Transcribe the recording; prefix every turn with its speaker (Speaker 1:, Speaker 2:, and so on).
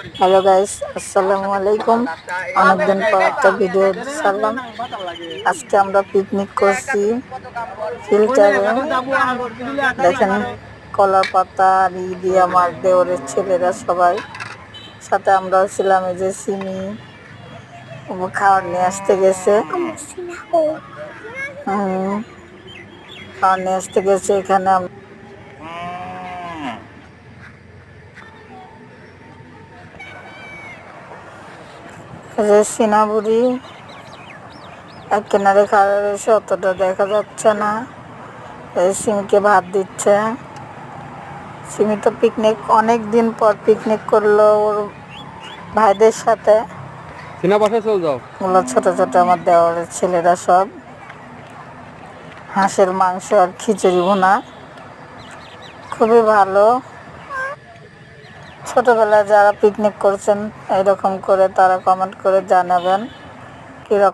Speaker 1: Hello guys, আসসালামু আলাইকুম। অনেকদিন পর একটা ভিডিও ছাড়লাম। আজকে আমরা পিকনিক করছি ফিল্টারে। দেখেন, কলার পাতা আর দিয়ে আমার দেওরের ছেলেরা সবাই সাথে আমরাও ছিলাম। এই যে সিমি খাবার নিয়ে আসতে গেছে। খাবার নিয়ে আসতে গেছে এখানে। যে সিনাবুড়ি এক কিনারে খাড়া রয়েছে, অতটা দেখা যাচ্ছে না। সিমিকে ভাত দিচ্ছে। সিমি তো অনেক দিন পর পিকনিক করলো ওর ভাইদের সাথে। ওগুলো ছোট ছোট আমার দেওয়ারের ছেলেরা সব। হাঁসের মাংস আর খিচুড়ি ভুনা খুবই ভালো। ছোটবেলায় যারা পিকনিক করছেন এরকম করে তারা কমেন্ট করে জানাবেন কিরকম।